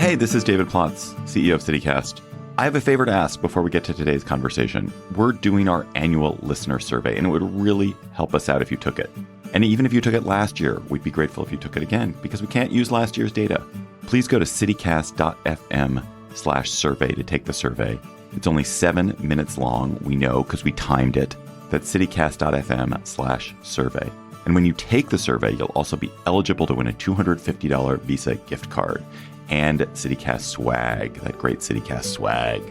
Hey, this is David Plotz, CEO of CityCast. I have a favor to ask before we get to today's conversation. We're doing our annual listener survey, and it would really help us out if you took it. And even if you took it last year, we'd be grateful if you took it again, because we can't use last year's data. Please go to citycast.fm/survey to take the survey. It's only 7 minutes long, we know, because we timed it. That's citycast.fm/survey. And when you take the survey, you'll also be eligible to win a $250 Visa gift card and CityCast swag, that great CityCast swag.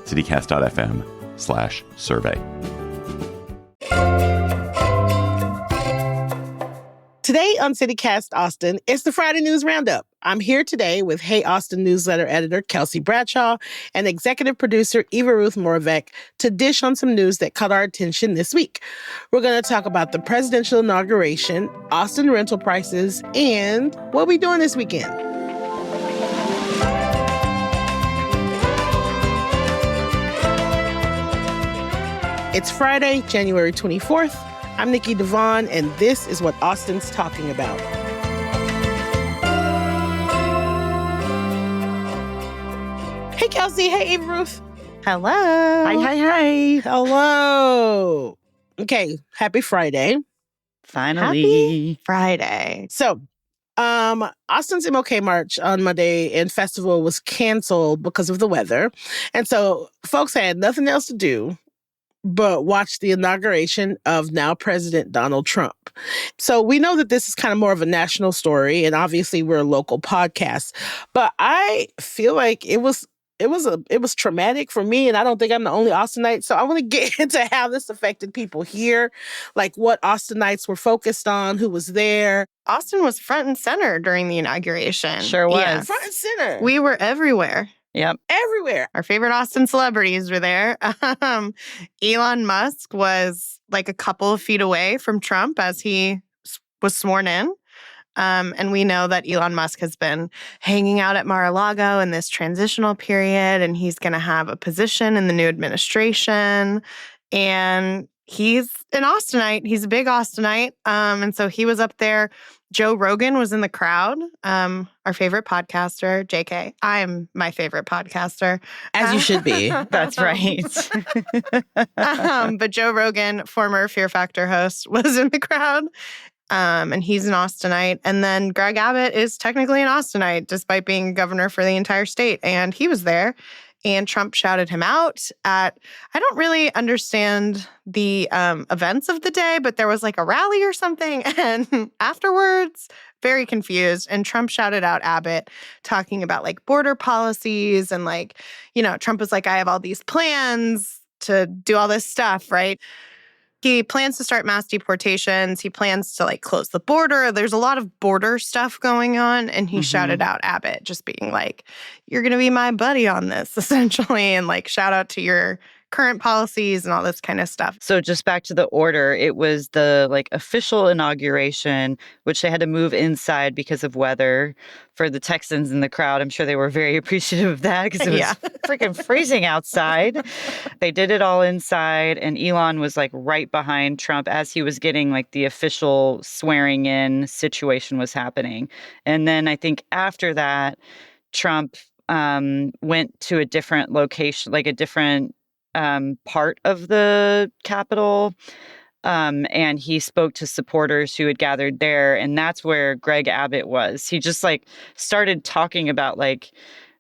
citycast.fm/survey. Today on CityCast Austin, it's the Friday News Roundup. I'm here today with Hey Austin newsletter editor Kelsey Bradshaw and executive producer Eva Ruth Moravec to dish on some news that caught our attention this week. We're going to talk about the presidential inauguration, Austin rental prices, and what we're doing this weekend. It's Friday, January 24th. I'm Nikki Devon, and this is what Austin's talking about. Hey, Kelsey. Hey, Eva Ruth. Hello. Hi. Hello. Okay, happy Friday. Finally. Happy Friday. So, Austin's MLK March on Monday and festival was canceled because of the weather. And so folks had nothing else to do but watch the inauguration of now President Donald Trump. So we know that this is kind of more of a national story, and obviously we're a local podcast. But I feel like it was traumatic for me, and I don't think I'm the only Austinite. So I want to get into how this affected people here, like what Austinites were focused on, who was there. Austin was front and center during the inauguration. Sure was. Yes. Front and center. We were everywhere. Yep. Everywhere. Our favorite Austin celebrities were there. Elon Musk was like a couple of feet away from Trump as he was sworn in. And we know that Elon Musk has been hanging out at Mar-a-Lago in this transitional period, and he's going to have a position in the new administration. And he's an Austinite. He's a big Austinite. And so he was up there. Joe Rogan was in the crowd, our favorite podcaster, JK. I am my favorite podcaster. As you should be. That's right. But Joe Rogan, former Fear Factor host, was in the crowd. And he's an Austinite. And then Greg Abbott is technically an Austinite, despite being governor for the entire state. And he was there. And Trump shouted him out I don't really understand the events of the day, but there was like a rally or something. And afterwards, very confused. And Trump shouted out Abbott, talking about like border policies. And like, Trump was like, I have all these plans to do all this stuff, right? He plans to start mass deportations. He plans to like close the border. There's a lot of border stuff going on. And he shouted out Abbott, just being like, you're going to be my buddy on this, essentially. And like, shout out to your current policies and all this kind of stuff. So just back to the order, it was the like official inauguration, which they had to move inside because of weather for the Texans in the crowd. I'm sure they were very appreciative of that because it was freaking freezing outside. They did it all inside, and Elon was like right behind Trump as he was getting like the official swearing in situation was happening. And then I think after that, Trump went to a different location, like a different part of the Capitol, and he spoke to supporters who had gathered there, and that's where Greg Abbott was. He just like started talking about like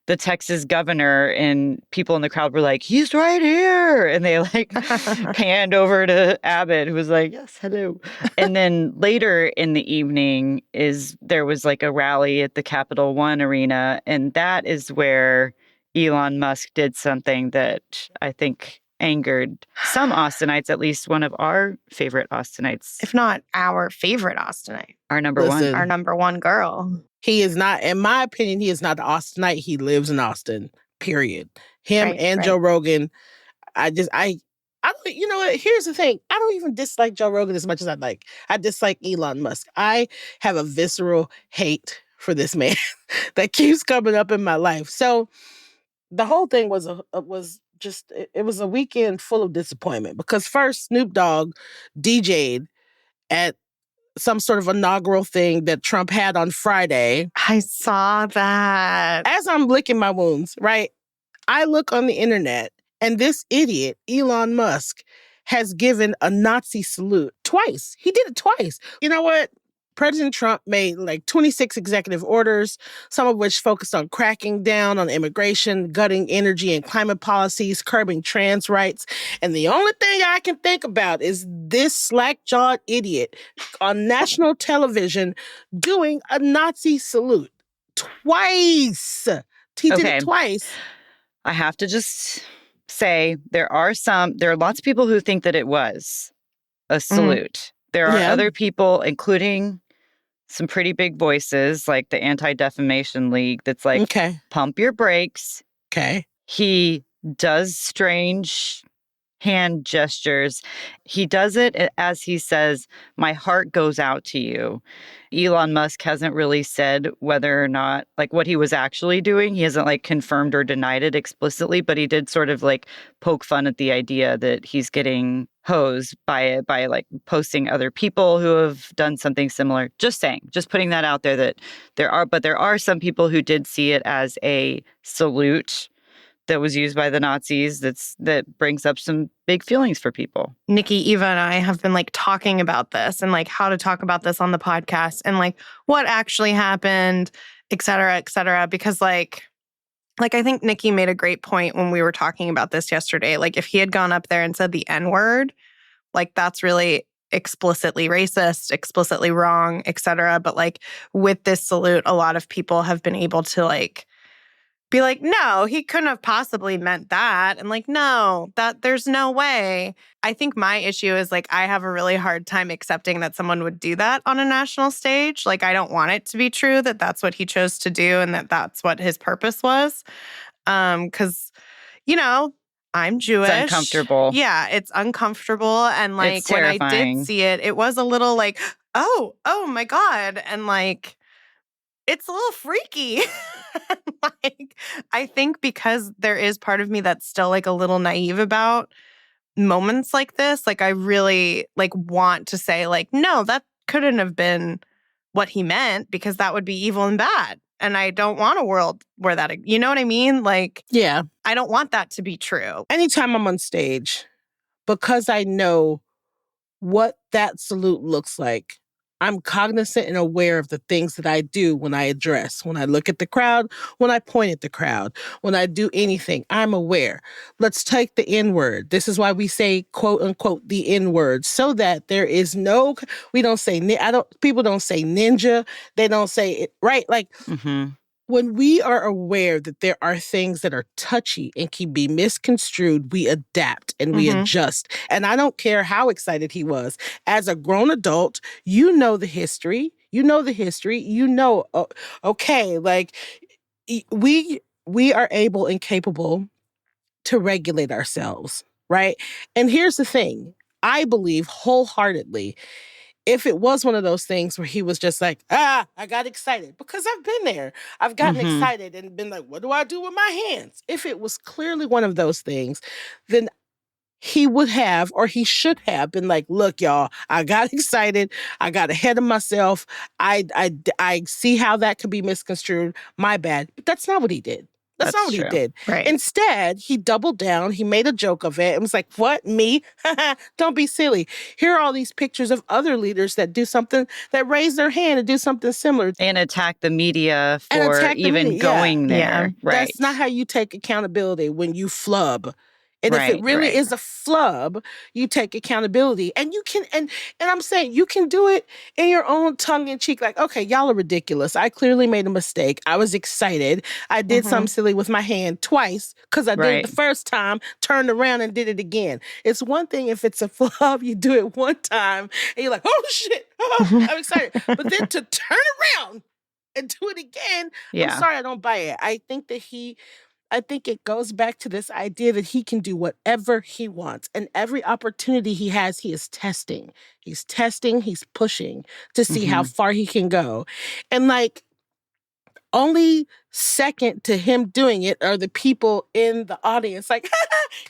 the Texas governor, and people in the crowd were like, he's right here, and they like panned over to Abbott, who was like, yes, hello. And then later in the evening there was like a rally at the Capital One Arena, and that is where Elon Musk did something that I think angered some Austinites, at least one of our favorite Austinites. If not our favorite Austenite. Our number one. Our number one girl. He is not, in my opinion, he is not the Austinite. He lives in Austin, period. Him and Joe Rogan. I don't, you know what? Here's the thing. I don't even dislike Joe Rogan as much as I dislike Elon Musk. I have a visceral hate for this man that keeps coming up in my life. So the whole thing was a weekend full of disappointment because first Snoop Dogg DJ'd at some sort of inaugural thing that Trump had on Friday. I saw that. As I'm licking my wounds, right? I look on the internet and this idiot, Elon Musk, has given a Nazi salute twice. He did it twice. You know what? President Trump made like 26 executive orders, some of which focused on cracking down on immigration, gutting energy and climate policies, curbing trans rights. And the only thing I can think about is this slack-jawed idiot on national television doing a Nazi salute twice. He did it twice. I have to just say there are lots of people who think that it was a salute. There are other people, including some pretty big voices like the Anti-Defamation League that's like, pump your brakes. Okay. He does strange hand gestures. He does it as he says, my heart goes out to you. Elon Musk hasn't really said whether or not, like, what he was actually doing. He hasn't, like, confirmed or denied it explicitly, but he did sort of, like, poke fun at the idea that he's getting hosed by it, by, like, posting other people who have done something similar. Just saying, just putting that out there that there are some people who did see it as a salute that was used by the Nazis that brings up some big feelings for people. Nikki, Eva, and I have been like talking about this and like how to talk about this on the podcast and like what actually happened, et cetera, because like I think Nikki made a great point when we were talking about this yesterday. Like if he had gone up there and said the N-word, like that's really explicitly racist, explicitly wrong, et cetera. But like with this salute, a lot of people have been able to like be like, no, he couldn't have possibly meant that. And like, no, that there's no way. I think my issue is like, I have a really hard time accepting that someone would do that on a national stage. Like, I don't want it to be true that that's what he chose to do and that that's what his purpose was. Because, you know, I'm Jewish. It's uncomfortable. Yeah, it's uncomfortable. And like, when I did see it, it was a little like, oh my God. And like, it's a little freaky. Like, I think because there is part of me that's still like a little naive about moments like this, like I really like want to say like, no, that couldn't have been what he meant because that would be evil and bad. And I don't want a world where that, you know what I mean? Like, yeah, I don't want that to be true. Anytime I'm on stage, because I know what that salute looks like, I'm cognizant and aware of the things that I do when I address, when I look at the crowd, when I point at the crowd, when I do anything, I'm aware. Let's take the N-word. This is why we say, quote unquote, the N-word, so that there is no, we don't say, people don't say ninja. They don't say it, right? Like, when we are aware that there are things that are touchy and can be misconstrued, we adapt and we adjust. And I don't care how excited he was. As a grown adult, you know the history. Okay, like we are able and capable to regulate ourselves, right? And here's the thing. I believe wholeheartedly, if it was one of those things where he was just like, I got excited, because I've been there. I've gotten excited and been like, what do I do with my hands? If it was clearly one of those things, then he would have, or he should have been like, look, y'all, I got excited. I got ahead of myself. I see how that could be misconstrued. My bad. But that's not what he did. That's not what he did. Right. Instead, he doubled down. He made a joke of it. It was like, what, me? Don't be silly. Here are all these pictures of other leaders that do something, that raise their hand and do something similar. And attack the media for even going there. Yeah. Right. That's not how you take accountability when you flub. And if it really is a flub, you take accountability. And you can, and I'm saying you can do it in your own tongue in cheek. Like, okay, y'all are ridiculous. I clearly made a mistake. I was excited. I did something silly with my hand twice because I did it the first time, turned around and did it again. It's one thing if it's a flub, you do it one time and you're like, oh shit, I'm excited. But then to turn around and do it again, I'm sorry, I don't buy it. I think it goes back to this idea that he can do whatever he wants. And every opportunity he has, he is testing. He's testing, he's pushing to see how far he can go. And like, only second to him doing it are the people in the audience like,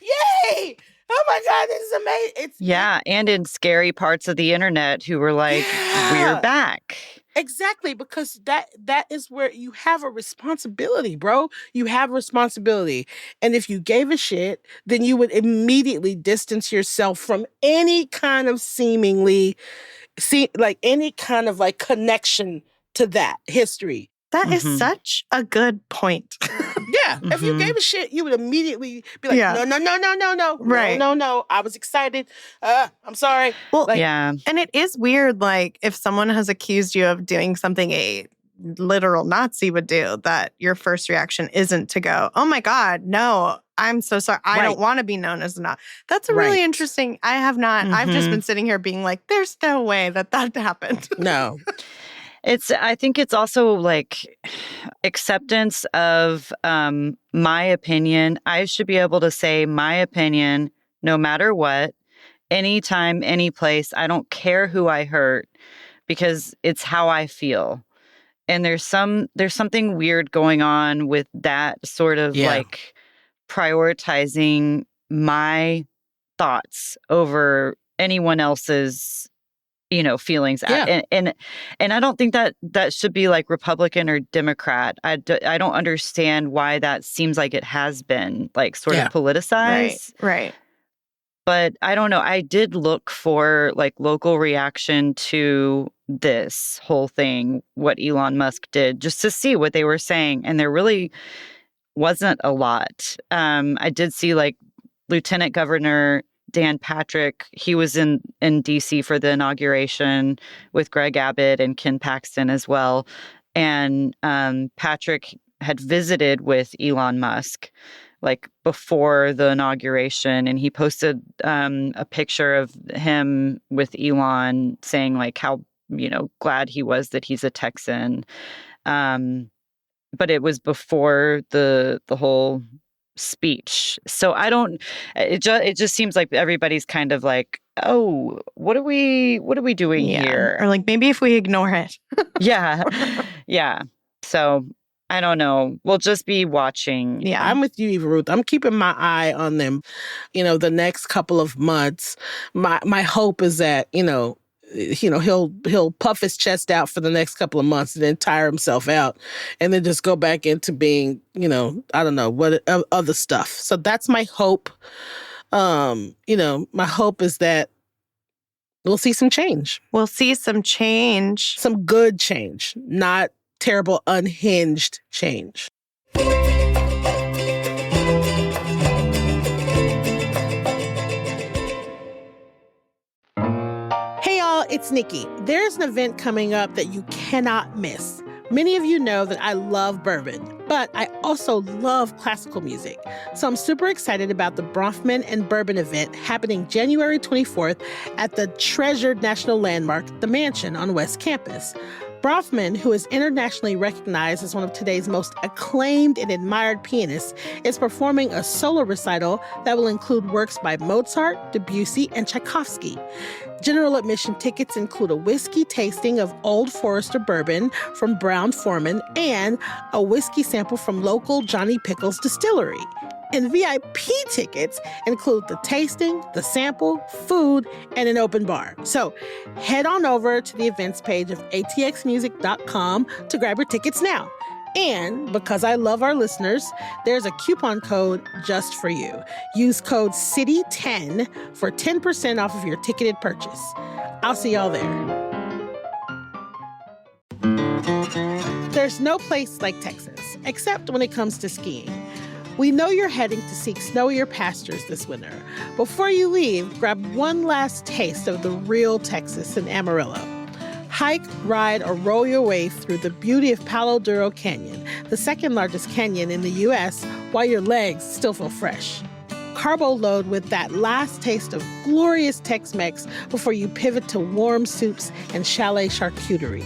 yay! Oh my God, this is amazing. And in scary parts of the internet who were like, we're back. Exactly, because that is where you have a responsibility, bro. You have a responsibility. And if you gave a shit, then you would immediately distance yourself from any kind of any kind of like connection to that history. That is such a good point. Yeah. If you gave a shit, you would immediately be like, no. Right. No. I was excited. I'm sorry. Well, and it is weird, like, if someone has accused you of doing something a literal Nazi would do, that your first reaction isn't to go, oh my God, no, I'm so sorry. I don't want to be known as a Nazi. That's a really interesting. I have not. I've just been sitting here being like, there's no way that happened. No. I think it's also like acceptance of my opinion. I should be able to say my opinion no matter what, anytime, any place. I don't care who I hurt because it's how I feel. And there's something weird going on with that sort of like prioritizing my thoughts over anyone else's feelings. And I don't think that should be like Republican or Democrat. I don't understand why that seems like it has been like sort of politicized. Right. But I don't know. I did look for like local reaction to this whole thing, what Elon Musk did, just to see what they were saying. And there really wasn't a lot. I did see like Lieutenant Governor Dan Patrick, he was in D.C. for the inauguration with Greg Abbott and Ken Paxton as well. And Patrick had visited with Elon Musk like before the inauguration, and he posted a picture of him with Elon saying like how, glad he was that he's a Texan. But it was before the whole speech. So it just seems like everybody's kind of like, oh, what are we doing here? Or like, maybe if we ignore it. Yeah. So I don't know. We'll just be watching. Yeah, I'm with you, Eva Ruth. I'm keeping my eye on them. The next couple of months. My hope is that, he'll puff his chest out for the next couple of months and then tire himself out and then just go back into being, I don't know, what other stuff. So that's my hope. My hope is that we'll see some change. We'll see some change. Some good change, not terrible, unhinged change. It's Nikki. There's an event coming up that you cannot miss. Many of you know that I love bourbon, but I also love classical music. So I'm super excited about the Bronfman and Bourbon event happening January 24th at the treasured national landmark, The Mansion on West Campus. Bronfman, who is internationally recognized as one of today's most acclaimed and admired pianists, is performing a solo recital that will include works by Mozart, Debussy, and Tchaikovsky. General admission tickets include a whiskey tasting of Old Forester bourbon from Brown-Forman and a whiskey sample from local Johnny Pickles distillery. And VIP tickets include the tasting, the sample, food, and an open bar. So head on over to the events page of atxmusic.com to grab your tickets now. And because I love our listeners, there's a coupon code just for you. Use code CITY10 for 10% off of your ticketed purchase. I'll see y'all there. There's no place like Texas, except when it comes to skiing. We know you're heading to seek snowier pastures this winter. Before you leave, grab one last taste of the real Texas in Amarillo. Hike, ride, or roll your way through the beauty of Palo Duro Canyon, the second largest canyon in the U.S., while your legs still feel fresh. Carbo load with that last taste of glorious Tex-Mex before you pivot to warm soups and chalet charcuterie.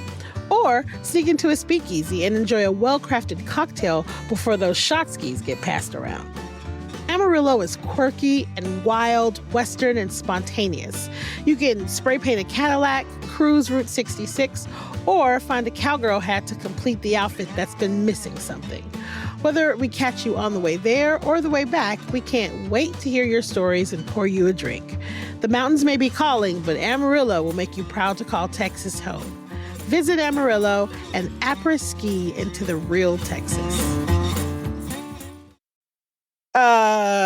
Or sneak into a speakeasy and enjoy a well-crafted cocktail before those shot skis get passed around. Amarillo is quirky and wild, Western and spontaneous. You can spray paint a Cadillac, cruise Route 66, or find a cowgirl hat to complete the outfit that's been missing something. Whether we catch you on the way there or the way back, we can't wait to hear your stories and pour you a drink. The mountains may be calling, but Amarillo will make you proud to call Texas home. Visit Amarillo and après-ski into the real Texas.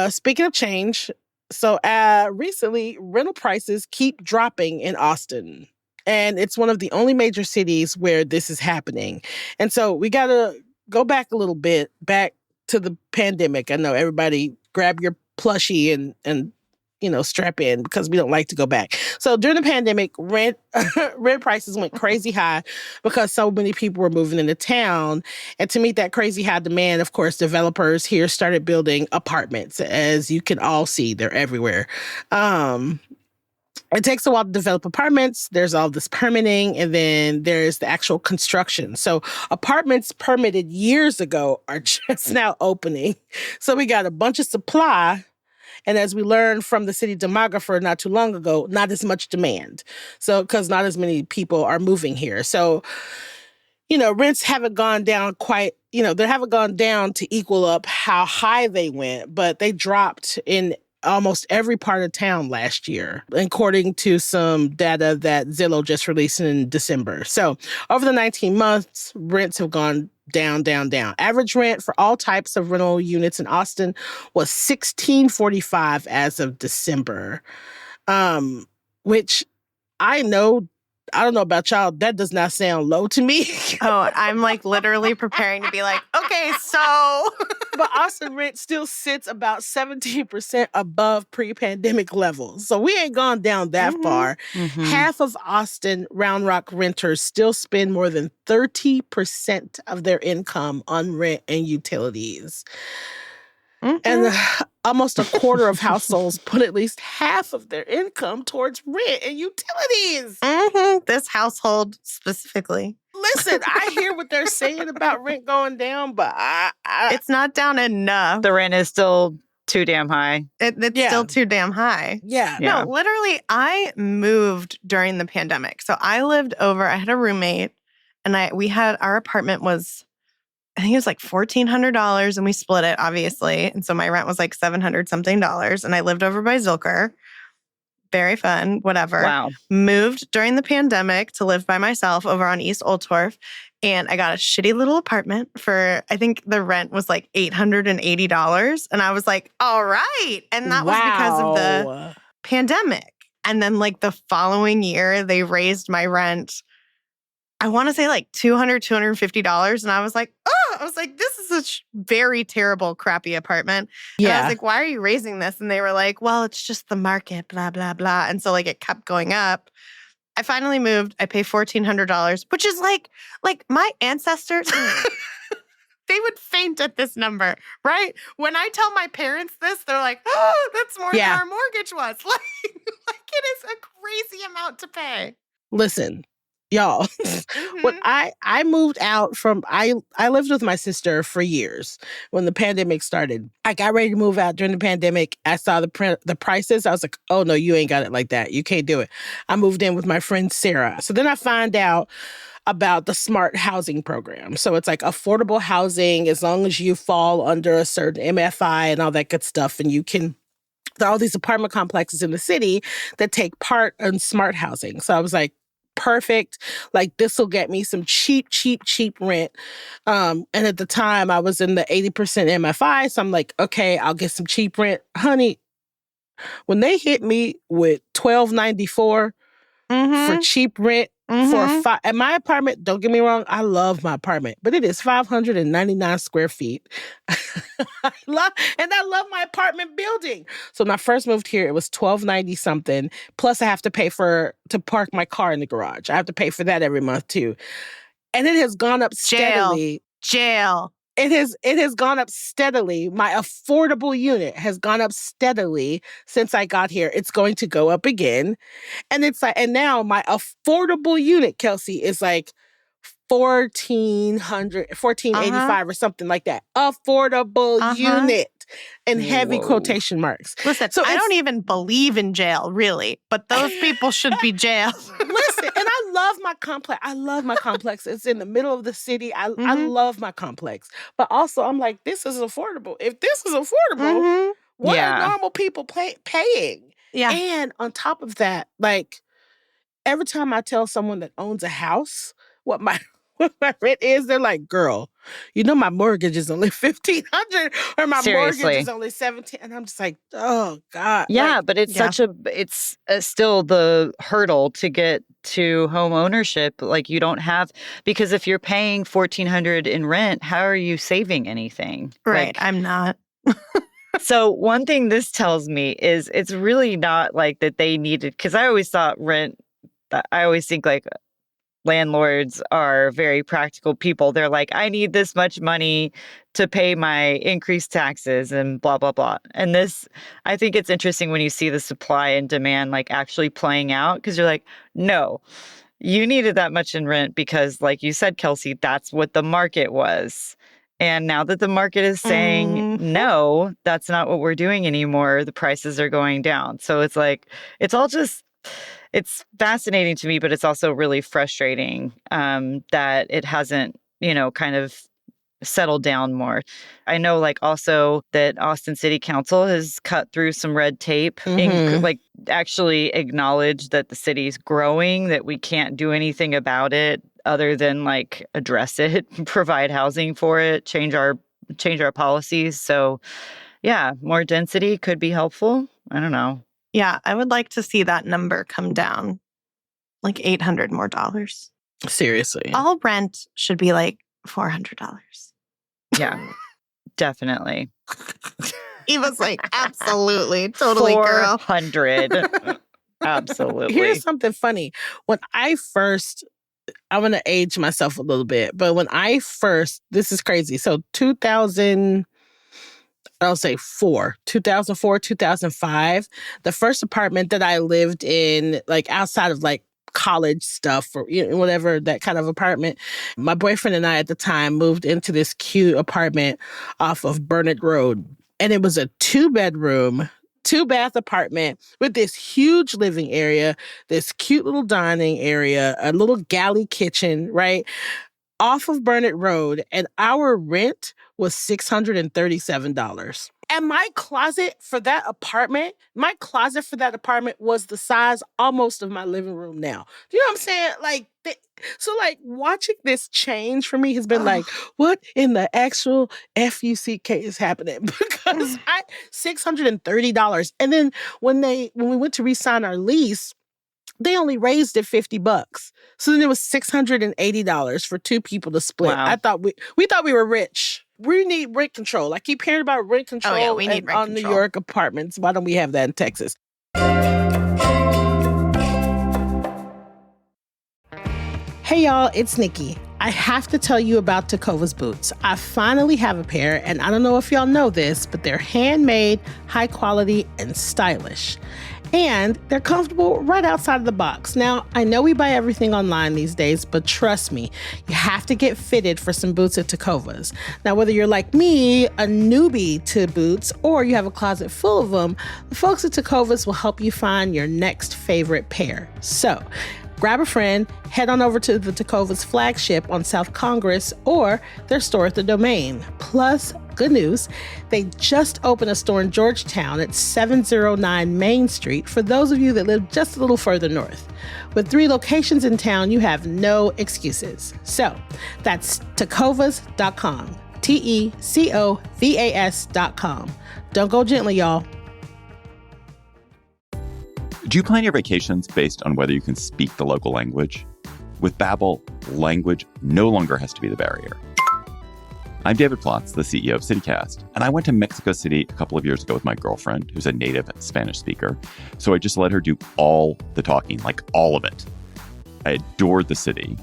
Speaking of change, so recently rental prices keep dropping in Austin. And it's one of the only major cities where this is happening. And so we got to go back a little bit, back to the pandemic. I know everybody grab your plushie and strap in because we don't like to go back. So during the pandemic, rent prices went crazy high because so many people were moving into town. And to meet that crazy high demand, of course, developers here started building apartments. As you can all see, they're everywhere. It takes a while to develop apartments. There's all this permitting, and then there's the actual construction. So apartments permitted years ago are just now opening. So we got a bunch of supply. And as we learned from the city demographer not too long ago, not as much demand. So, because not as many people are moving here. So, rents haven't gone down quite, they haven't gone down to equal up how high they went, but they dropped in almost every part of town last year, according to some data that Zillow just released in December. So over the 19 months, rents have gone down, down, down. Average rent for all types of rental units in Austin was $16.45 as of December, which I don't know about y'all, that does not sound low to me. Oh, I'm literally preparing to be okay, so. But Austin rent still sits about 17% above pre-pandemic levels. So we ain't gone down that far. Mm-hmm. Half of Austin Round Rock renters still spend more than 30% of their income on rent and utilities. Mm-hmm. And almost a quarter of households put at least half of their income towards rent and utilities. Mm-hmm. This household specifically. Listen, I hear what they're saying about rent going down, but it's not down enough. The rent is still too damn high. It's still too damn high. Yeah. No, literally, I moved during the pandemic. So I had a roommate, and our apartment was, I think it was $1,400, and we split it, obviously. And so my rent was $700 something, and I lived over by Zilker. Very fun, whatever. Wow. Moved during the pandemic to live by myself over on East Old Torf. And I got a shitty little apartment for, I think the rent was $880. And I was all right. And that was because of the pandemic. And then the following year, they raised my rent, I want to say $200, $250. And I was this is a very terrible, crappy apartment. Yeah. And I was why are you raising this? And they were well, it's just the market, blah, blah, blah. And so it kept going up. I finally moved. I pay $1,400, which is my ancestors, they would faint at this number, right? When I tell my parents this, they're oh, that's more than our mortgage was. It is a crazy amount to pay. Listen. Y'all, when I moved out from, I lived with my sister for years when the pandemic started. I got ready to move out during the pandemic. I saw the prices. I was oh, no, you ain't got it like that. You can't do it. I moved in with my friend Sarah. So then I find out about the smart housing program. So it's affordable housing as long as you fall under a certain MFI and all that good stuff. And you can, there are all these apartment complexes in the city that take part in smart housing. So I was perfect. This will get me some cheap rent. And at the time I was in the 80% MFI. So I'm okay, I'll get some cheap rent. Honey, when they hit me with $1,294 for cheap rent and my apartment, don't get me wrong, I love my apartment, but it is 599 square feet. I love my apartment building. So when I first moved here, it was $1,290 something. Plus I have to pay to park my car in the garage. I have to pay for that every month too. And it has gone up steadily. Jail. It has gone up steadily. My affordable unit has gone up steadily since I got here. It's going to go up again. And and now my affordable unit, Kelsey, is $1,485 or something like that. Affordable unit. in heavy Whoa. quotation marks. Listen, So I don't even believe in jail, really, but those people should be jailed. Listen, and I love my complex. I love my complex. It's in the middle of the city. I love my complex. But also, I'm like, this is affordable. If this is affordable, what are normal people paying? Yeah. And on top of that, like, every time I tell someone that owns a house what my rent is, they're like, girl, you know my mortgage is only $1,500 or my Seriously. mortgage is only $1,700. And I'm just like, oh, God. Yeah, like, but it's it's still the hurdle to get to home ownership. Like you don't have, because if you're paying $1,400 in rent, how are you saving anything? Right. Like, I'm not. so one thing this tells me is it's really not like that they needed, because I always thought I always think like landlords are very practical people. They're like, I need this much money to pay my increased taxes and blah, blah, blah. And this, I think it's interesting when you see the supply and demand like actually playing out, because you're like, no, you needed that much in rent because, like you said, Kelsey, that's what the market was. And now that the market is saying, no, that's not what we're doing anymore, the prices are going down. So it's like, it's all just, it's fascinating to me, but it's also really frustrating that it hasn't, kind of settled down more. I know like also that Austin City Council has cut through some red tape and like actually acknowledged that the city's growing, that we can't do anything about it other than like address it, provide housing for it, change our policies. So yeah, more density could be helpful. I don't know. Yeah, I would like to see that number come down, like $800 more. Seriously. All rent should be like $400. Yeah, definitely. Eva's like, absolutely, totally, girl. 400. Absolutely. Here's something funny. When I'm going to age myself a little bit, but when this is crazy. So 2004, 2005, the first apartment that I lived in, like outside of like college stuff or whatever, that kind of apartment, my boyfriend and I at the time moved into this cute apartment off of Burnett Road. And it was a 2-bedroom, 2-bath apartment with this huge living area, this cute little dining area, a little galley kitchen, right? Off of Burnett Road, and our rent was $637. And my closet for that apartment was the size almost of my living room now. Do you know what I'm saying? Like, so like watching this change for me has been like, what in the actual FUCK is happening? Because $630. And then when we went to re-sign our lease, they only raised it $50. So then it was $680 for 2 people to split. Wow. I thought we thought we were rich. We need rent control. I keep hearing about rent control we need rent on control. New York apartments. Why don't we have that in Texas? Hey y'all, it's Nikki. I have to tell you about Tecovas boots. I finally have a pair, and I don't know if y'all know this, but they're handmade, high quality, and stylish. And they're comfortable right outside of the box. Now, I know we buy everything online these days, but trust me, you have to get fitted for some boots at Tecovas. Now, whether you're like me, a newbie to boots, or you have a closet full of them, the folks at Tecovas will help you find your next favorite pair. So, grab a friend, head on over to the Tecovas flagship on South Congress or their store at the Domain. Plus, good news, they just opened a store in Georgetown at 709 Main Street for those of you that live just a little further north. With 3 locations in town, you have no excuses. So, that's tecovas.com, TECOVAS.com. Don't go gently, y'all. Do you plan your vacations based on whether you can speak the local language? With Babbel, language no longer has to be the barrier. I'm David Plotz, the CEO of CityCast, and I went to Mexico City a couple of years ago with my girlfriend, who's a native Spanish speaker. So I just let her do all the talking, like all of it. I adored the city,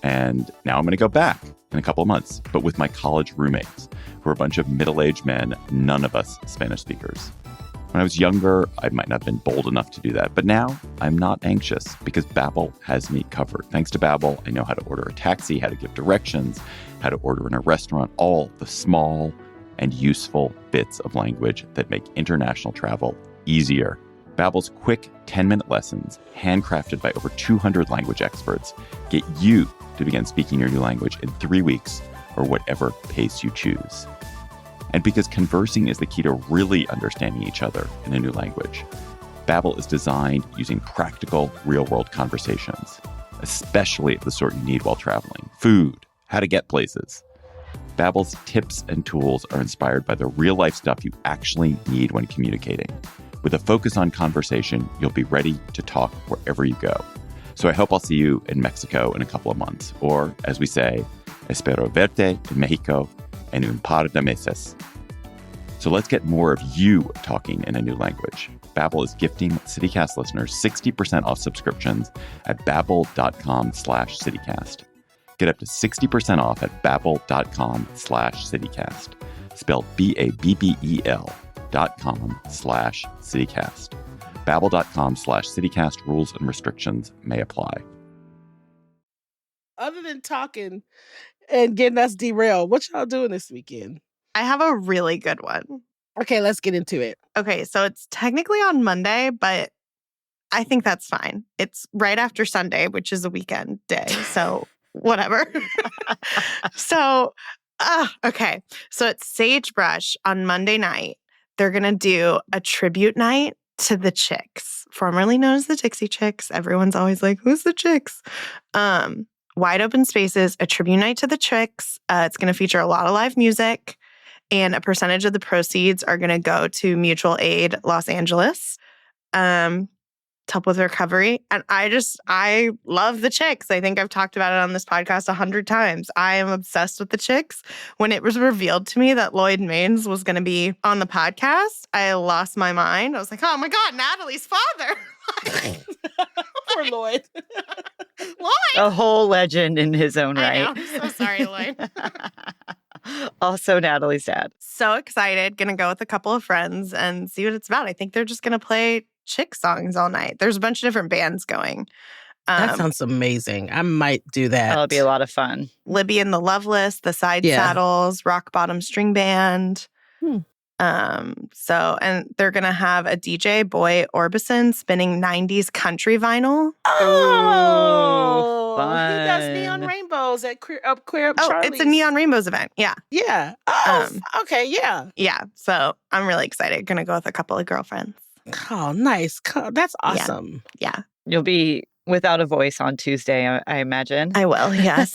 and now I'm going to go back in a couple of months, but with my college roommates, who are a bunch of middle-aged men, none of us Spanish speakers. When I was younger, I might not have been bold enough to do that, but now I'm not anxious because Babbel has me covered. Thanks to Babbel, I know how to order a taxi, how to give directions, how to order in a restaurant, all the small, and useful bits of language that make international travel easier. Babbel's quick 10-minute lessons, handcrafted by over 200 language experts, get you to begin speaking your new language in 3 weeks or whatever pace you choose. And because conversing is the key to really understanding each other in a new language, Babbel is designed using practical, real-world conversations, especially the sort you need while traveling. Food, how to get places. Babbel's tips and tools are inspired by the real-life stuff you actually need when communicating. With a focus on conversation, you'll be ready to talk wherever you go. So I hope I'll see you in Mexico in a couple of months. Or, as we say, espero verte en Mexico en un par de meses. So let's get more of you talking in a new language. Babbel is gifting CityCast listeners 60% off subscriptions at babbel.com/CityCast. Get up to 60% off at babbel.com/CityCast. Spelled BABBEL.com/CityCast. Babbel.com/CityCast. Rules and restrictions may apply. Other than talking and getting us derailed, what y'all doing this weekend? I have a really good one. Okay, let's get into it. Okay, so it's technically on Monday, but I think that's fine. It's right after Sunday, which is a weekend day. So whatever. Okay. So it's Sagebrush on Monday night. They're going to do a tribute night to the Chicks, formerly known as the Dixie Chicks. Everyone's always like, who's the Chicks? Wide Open Spaces, a tribute night to the Chicks. It's going to feature a lot of live music, and a percentage of the proceeds are going to go to Mutual Aid Los Angeles to help with recovery. And I love the Chicks. I think I've talked about it on this podcast 100 times. I am obsessed with the Chicks. When it was revealed to me that Lloyd Maines was going to be on the podcast, I lost my mind. I was like, oh my God, Natalie's father. Poor Lloyd. Lloyd! A whole legend in his own right. I know. I'm so sorry, Lloyd. Also Natalie's dad. So excited. Going to go with a couple of friends and see what it's about. I think they're just going to play Chick songs all night. There's a bunch of different bands going. That sounds amazing. I might do that. That'll be a lot of fun. Libby and the Loveless, the Side Saddles, Rock Bottom String Band. And they're going to have a DJ, Boy Orbison, spinning 90s country vinyl. Oh, fun. He does Neon Rainbows at Queer Up Charlie's. It's a Neon Rainbows event. Yeah. Yeah. Oh, okay. Yeah. Yeah. So I'm really excited. Going to go with a couple of girlfriends. Oh, nice. That's awesome. Yeah. You'll be without a voice on Tuesday, I imagine. I will, yes.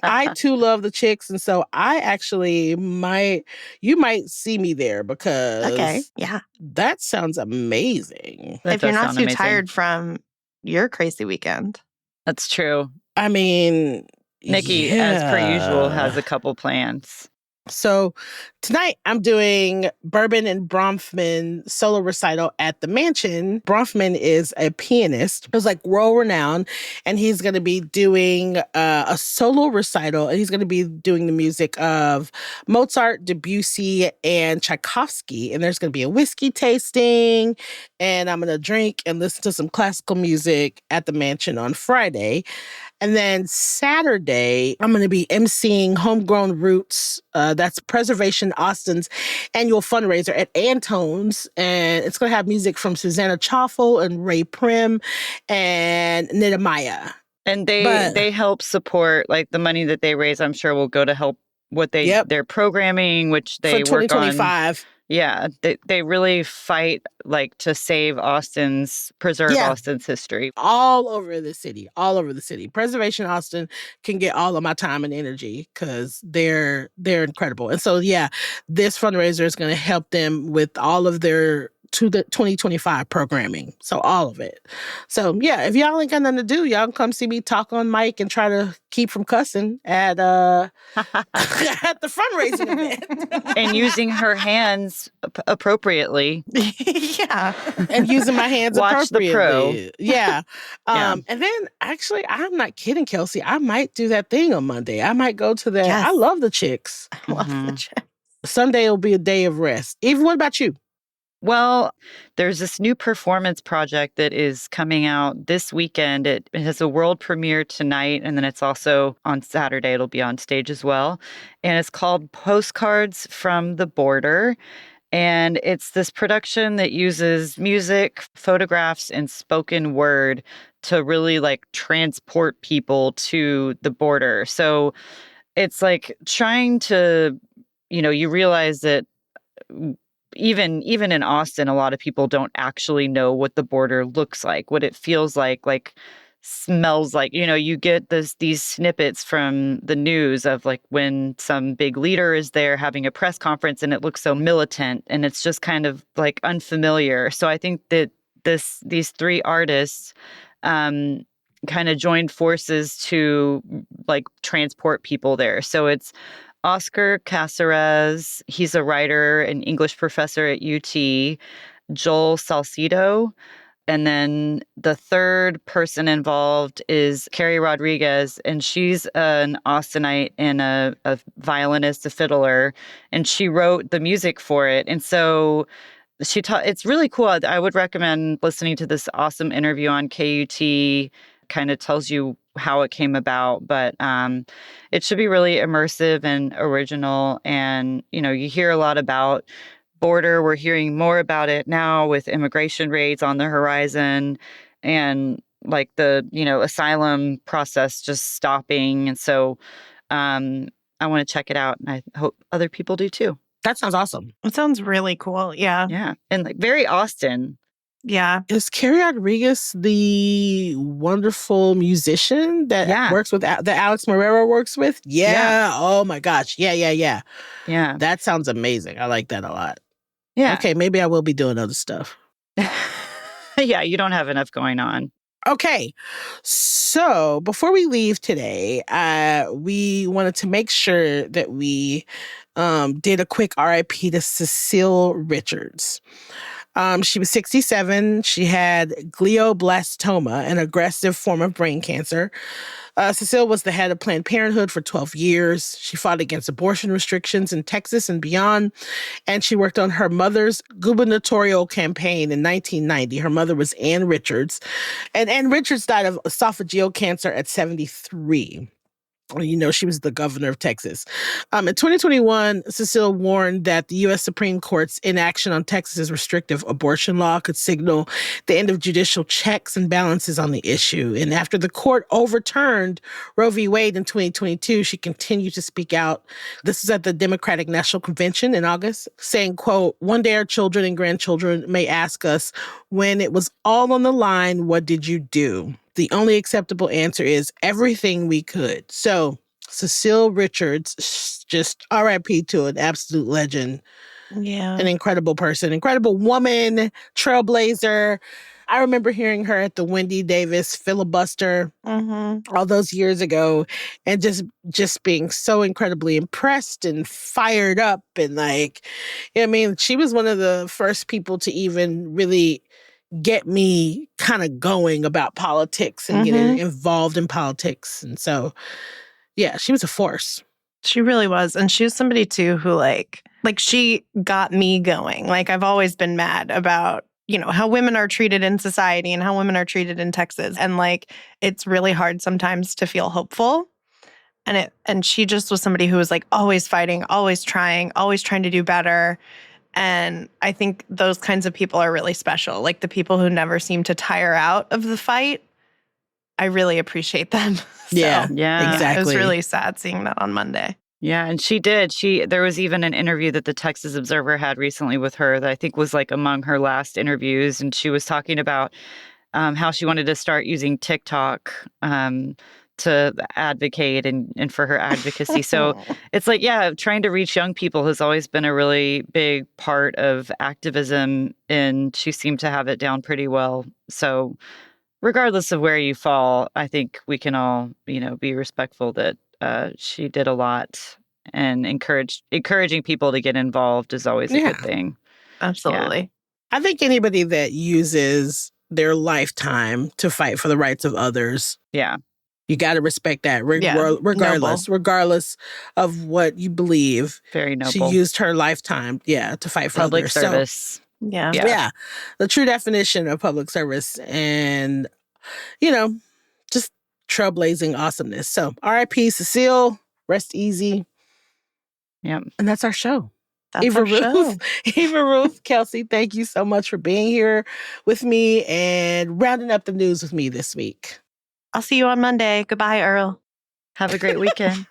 I too love the Chicks, and so I actually you might see me there because that sounds amazing. If you're not too tired from your crazy weekend. That's true. I mean, Nikki, as per usual, has a couple plans. So tonight I'm doing Bourbon and Bronfman solo recital at the Mansion. Bronfman is a pianist. He's like world renowned, and he's going to be doing a solo recital, and he's going to be doing the music of Mozart, Debussy, and Tchaikovsky. And there's going to be a whiskey tasting, and I'm going to drink and listen to some classical music at the Mansion on Friday. And then Saturday, I'm going to be emceeing Homegrown Roots. That's Preservation Austin's annual fundraiser at Antone's. And it's going to have music from Susanna Chaffel and Ray Prim and Nidamaya. And they help support, like, the money that they raise, I'm sure will go to help what their programming, which they for work 2025. on. Yeah, they really fight, like, to save preserve Austin's history. All over the city. Preservation Austin can get all of my time and energy because they're incredible. And so, this fundraiser is going to help them with all of their to the 2025 programming. So all of it. So if y'all ain't got nothing to do, y'all can come see me talk on mic and try to keep from cussing at at the fundraising event. And using her hands appropriately. Yeah. And using my hands Watch appropriately. The pro. Yeah. And then actually, I'm not kidding, Kelsey. I might do that thing on Monday. I might go to that. Yes. I love the Chicks. I love the Chicks. Sunday will be a day of rest. Eva, what about you? Well, there's this new performance project that is coming out this weekend. It has a world premiere tonight, and then it's also on Saturday. It'll be on stage as well. And it's called Postcards from the Border. And it's this production that uses music, photographs, and spoken word to really like transport people to the border. So it's like trying to, you realize that even in Austin, a lot of people don't actually know what the border looks like, what it feels like smells like. You get these snippets from the news of like when some big leader is there having a press conference and it looks so militant and it's just kind of like unfamiliar. So I think that these three artists kind of joined forces to like transport people there. So it's Oscar Caceres, he's a writer and English professor at UT, Joel Salcido, and then the third person involved is Carrie Rodriguez, and she's an Austinite and a violinist, a fiddler, and she wrote the music for it. And so it's really cool. I would recommend listening to this awesome interview on KUT. Kind of tells you how it came about, but it should be really immersive and original. And, you hear a lot about border. We're hearing more about it now with immigration raids on the horizon and like the, asylum process just stopping. And so I want to check it out, and I hope other people do too. That sounds awesome. It sounds really cool. Yeah. Yeah. And like very Austin. Yeah. Is Carrie Rodriguez the wonderful musician that works with, that Alex Marrero works with? Yeah. Oh my gosh. Yeah. Yeah. That sounds amazing. I like that a lot. Yeah. Okay, maybe I will be doing other stuff. Yeah, you don't have enough going on. Okay, so before we leave today, we wanted to make sure that we did a quick RIP to Cecile Richards. She was 67. She had glioblastoma, an aggressive form of brain cancer. Cecile was the head of Planned Parenthood for 12 years. She fought against abortion restrictions in Texas and beyond, and she worked on her mother's gubernatorial campaign in 1990. Her mother was Ann Richards, and Ann Richards died of esophageal cancer at 73. She was the governor of Texas. In 2021, Cecile warned that the U.S. Supreme Court's inaction on Texas's restrictive abortion law could signal the end of judicial checks and balances on the issue. And after the court overturned Roe v. Wade in 2022, she continued to speak out. This is at the Democratic National Convention in August, saying, quote, "One day our children and grandchildren may ask us, when it was all on the line, what did you do? The only acceptable answer is everything we could." So Cecile Richards, just RIP to an absolute legend. Yeah. An incredible person, incredible woman, trailblazer. I remember hearing her at the Wendy Davis filibuster all those years ago and just being so incredibly impressed and fired up. And she was one of the first people to even really get me kind of going about politics and getting involved in politics. And so, yeah, she was a force. She really was. And she was somebody too who like she got me going. Like I've always been mad about, how women are treated in society and how women are treated in Texas. And it's really hard sometimes to feel hopeful. And she just was somebody who was like always fighting, always trying to do better. And I think those kinds of people are really special. Like the people who never seem to tire out of the fight. I really appreciate them. Yeah, exactly. It was really sad seeing that on Monday. Yeah, and she did. There was even an interview that the Texas Observer had recently with her that I think was like among her last interviews. And she was talking about how she wanted to start using TikTok to advocate and for her advocacy. So it's like, trying to reach young people has always been a really big part of activism, and she seemed to have it down pretty well. So regardless of where you fall, I think we can all, be respectful that she did a lot, and encouraging people to get involved is always a good thing. Absolutely. Yeah. I think anybody that uses their lifetime to fight for the rights of others. Yeah. You got to respect that regardless of what you believe. Very noble. She used her lifetime, to fight for public others. service. So, Yeah. The true definition of public service and, just trailblazing awesomeness. So R.I.P. Cecile, rest easy. Yep. And that's our show. That's Eva our show. Eva Ruth, Kelsey, thank you so much for being here with me and rounding up the news with me this week. I'll see you on Monday. Goodbye, Earl. Have a great weekend.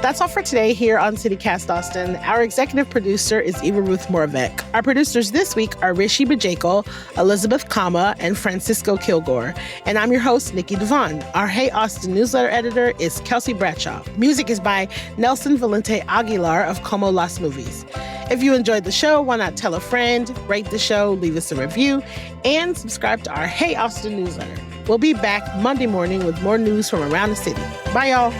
That's all for today here on CityCast Austin. Our executive producer is Eva Ruth Moravec. Our producers this week are Rishi Bajekal, Elizabeth Kama, and Francisco Kilgore. And I'm your host, Nikki Devon. Our Hey Austin newsletter editor is Kelsey Bradshaw. Music is by Nelson Valente Aguilar of Como Las Movies. If you enjoyed the show, why not tell a friend, rate the show, leave us a review, and subscribe to our Hey Austin newsletter. We'll be back Monday morning with more news from around the city. Bye, y'all.